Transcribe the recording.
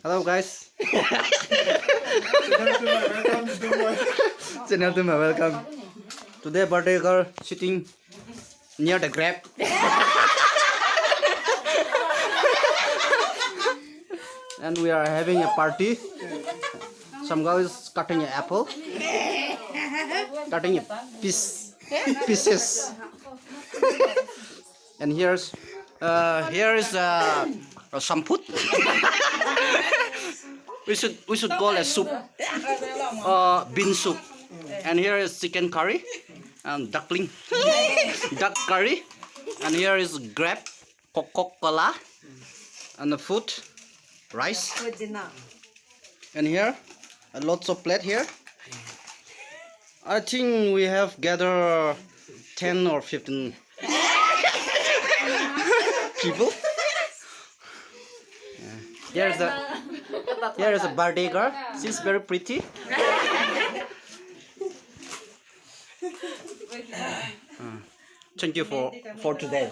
Hello guys. Welcome to my Welcome. Today birthday girl sitting near the grab. And we are having a party. Some guy is cutting an apple. Cutting a pieces. And here is some food. we should call a soup. Bean soup. And here is chicken curry and duckling, duck curry. And here is grab, Coca-Cola, and the food, rice. And here, lots of plate here. I think we have gathered 10 or 15 people. Here is a birthday girl. She's very pretty. Thank you for today.